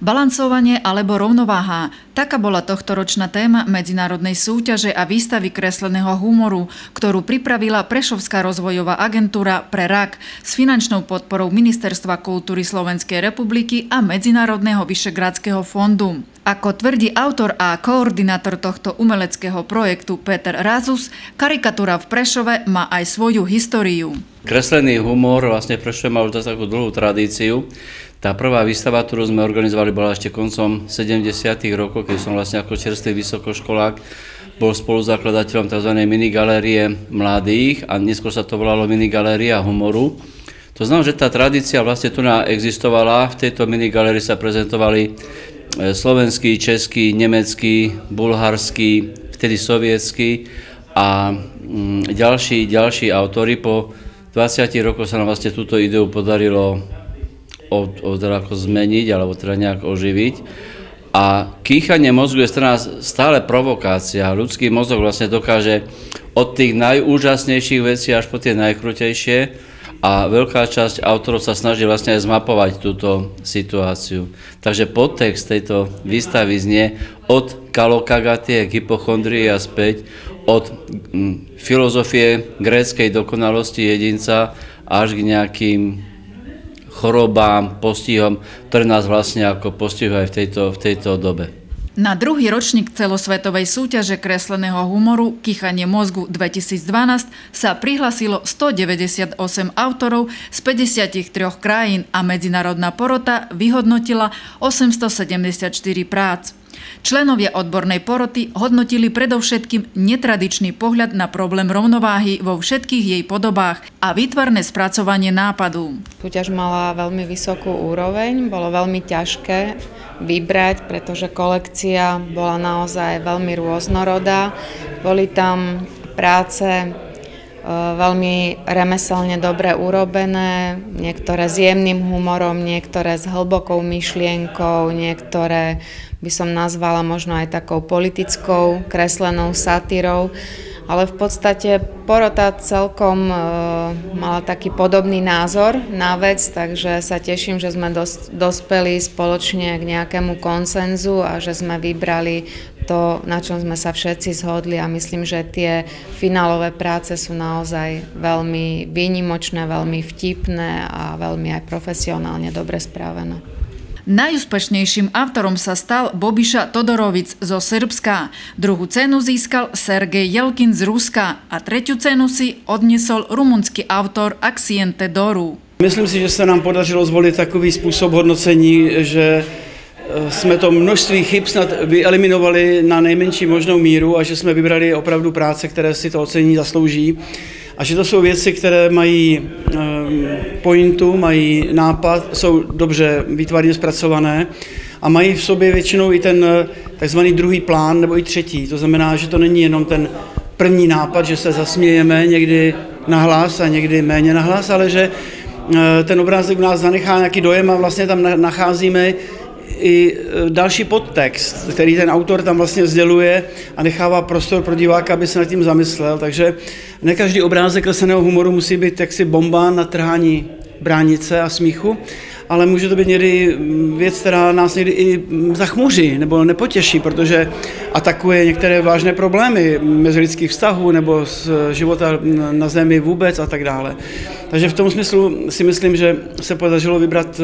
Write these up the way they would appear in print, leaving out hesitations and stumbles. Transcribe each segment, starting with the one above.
Balancovanie alebo rovnováha. Taká bola tohtoročná téma medzinárodnej súťaže a výstavy kresleného humoru, ktorú pripravila Prešovská rozvojová agentúra pre rak s finančnou podporou Ministerstva kultúry Slovenskej republiky a Medzinárodného vyšehradského fondu. Ako tvrdí autor a koordinátor tohto umeleckého projektu Peter Razus, karikatúra v Prešove má aj svoju históriu. Kreslený humor vlastne Prešov má už takú dlhú tradíciu. Tá prvá výstava, ktorú sme organizovali, bola ešte koncom 70. rokov, keď som vlastne ako čerstvý vysokoškolák bol spoluzakladateľom tzv. Minigalérie mladých a neskôr sa to volalo Minigaléria humoru. To znamená, že tá tradícia vlastne tu existovala. V tejto minigalérii sa prezentovali slovenský, český, nemecký, bulharský, vtedy sovietský a ďalší autori. Po 20 rokoch sa nám vlastne túto ideu podarilo teda ako zmeniť alebo teda nejak oživiť. A kýchanie mozgu je stále provokácia. Ľudský mozog vlastne dokáže od tých najúžasnejších vecí až po tie najkrutejšie a veľká časť autorov sa snaží vlastne aj zmapovať túto situáciu. Takže podtext tejto výstavy znie od kalokagatie k hypochondrii a späť, od filozofie gréckej dokonalosti jedinca až k nejakým chorobám, postihom, ktoré nás vlastne ako postihujú aj v tejto dobe. Na druhý ročník celosvetovej súťaže kresleného humoru Kýchanie mozgu 2012 sa prihlasilo 198 autorov z 53 krajín a medzinárodná porota vyhodnotila 874 prác. Členovia odbornej poroty hodnotili predovšetkým netradičný pohľad na problém rovnováhy vo všetkých jej podobách a výtvarné spracovanie nápadu. Súťaž mala veľmi vysokú úroveň, bolo veľmi ťažké vybrať, pretože kolekcia bola naozaj veľmi rôznorodá. Boli tam práce veľmi remeselne dobre urobené, niektoré s jemným humorom, niektoré s hlbokou myšlienkou, niektoré by som nazvala možno aj takou politickou kreslenou satírou, ale v podstate porota celkom mala taký podobný názor na vec, takže sa teším, že sme dospeli spoločne k nejakému konsenzu a že sme vybrali to, na čom sme sa všetci zhodli a myslím, že tie finálové práce sú naozaj veľmi výnimočné, veľmi vtipné a veľmi aj profesionálne dobre spravené. Najúspešnejším autorom sa stal Bobiša Todorovic zo Srbska. Druhú cenu získal Sergej Jelkin z Ruska a tretiu cenu si odniesol rumunský autor Axiente Doru. Myslím si, že se nám podařilo zvolit takový způsob hodnocení, že jsme to množství chyb snad vyeliminovali na nejmenší možnou míru a že jsme vybrali opravdu práce, které si to ocenění zaslouží. A že to jsou věci, které mají pointu, mají nápad, jsou dobře výtvarně zpracované a mají v sobě většinou i ten takzvaný druhý plán nebo i třetí. To znamená, že to není jenom ten první nápad, že se zasmějeme někdy nahlas a někdy méně nahlas, ale že ten obrázek v nás zanechá nějaký dojem a vlastně tam nacházíme i další podtext, který ten autor tam vlastně sděluje a nechává prostor pro diváka, aby se nad tím zamyslel. Takže ne každý obrázek kresleného humoru musí být jaksi bomba na trhání bránice a smíchu, ale může to být někdy věc, která nás někdy i zachmuří nebo nepotěší, protože atakuje některé vážné problémy mezilidských vztahů nebo z života na zemi vůbec a tak dále. Takže v tom smyslu si myslím, že se podařilo vybrat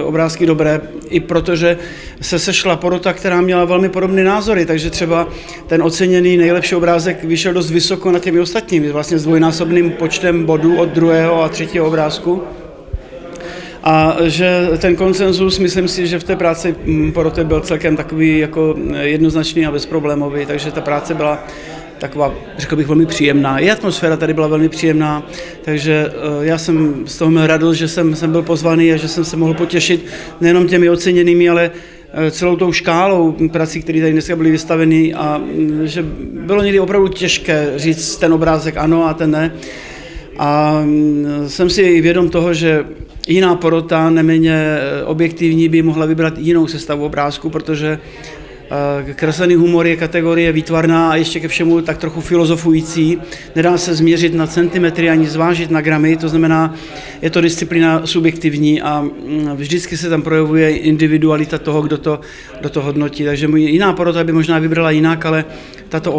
obrázky dobré, i protože se sešla porota, která měla velmi podobné názory, takže třeba ten oceněný nejlepší obrázek vyšel dost vysoko nad těmi ostatními, vlastně s dvojnásobným počtem bodů od druhého a třetího obrázku. A že ten konsenzus, myslím si, že v té práci poroty byl celkem takový jako jednoznačný a bezproblémový, takže ta práce byla taková, řekl bych, velmi příjemná. I atmosféra tady byla velmi příjemná, takže já jsem z toho měl radost, že jsem byl pozvaný a že jsem se mohl potěšit nejenom těmi oceněnými, ale celou tou škálou prací, které tady dneska byly vystaveny a že bylo někdy opravdu těžké říct ten obrázek ano a ten ne. A jsem si i vědom toho, že jiná porota, neméně objektivní, by mohla vybrat jinou sestavu obrázku, protože Kreslený humor je kategorie výtvarná a ještě ke všemu tak trochu filozofující. Nedá se změřit na centimetry ani zvážit na gramy, to znamená, je to disciplína subjektivní a vždycky se tam projevuje individualita toho, kdo to hodnotí. Takže jiná porota by možná vybrala jinak, ale tato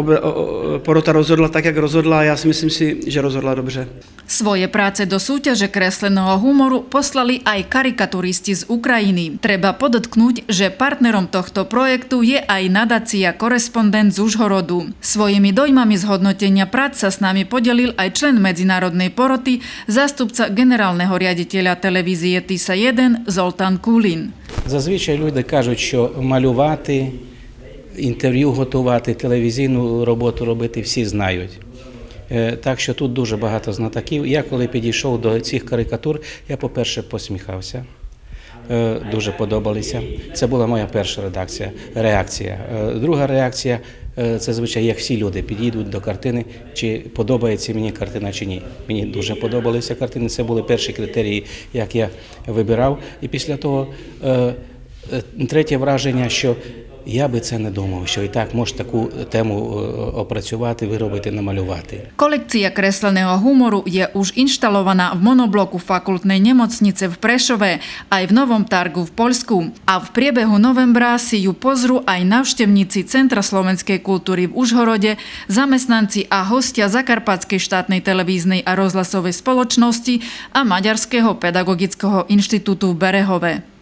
porota rozhodla tak, jak rozhodla a já si myslím si, že rozhodla dobře. Svoje práce do súťaže kresleného humoru poslali aj karikaturisti z Ukrajiny. Treba podotknúť, že partnerom tohto projektu je aj nadácia Korespondent z Užhorodu. Svojimi dojmami z hodnotenia prác sa s nami podelil aj člen medzinárodnej poroty, zástupca generálneho riaditeľa televízie TISA 1 Zoltán Kulin. Зазвичай люди кажуть, що малювати, інтерв'ю готувати, телевізійну роботу робити всі знають. Так що тут дуже багато знатоків. Я коли підійшов до цих карикатур, я, по-перше, посміхався. Дуже подобалися. Це була моя перша реакція. Друга реакція – це, звичайно, як всі люди підійдуть до картини, чи подобається мені картина, чи ні. Мені дуже подобалися картини, це були перші критерії, як я вибирав. І після того третє враження, що я би це не думав, що і так може таку тему опрацювати, виробити, намалювати. Kolekcia kresleného humoru je už inštalovaná v monobloku fakultnej nemocnice v Prešove aj v Novom Targu v Poľsku. A v priebehu novembra si ju pozrú aj návštevníci Centra slovenskej kultúry v Užhorode, zamestnanci a hostia Zakarpatskej štátnej televíznej a rozhlasovej spoločnosti a Maďarského pedagogického inštitútu v Berehove.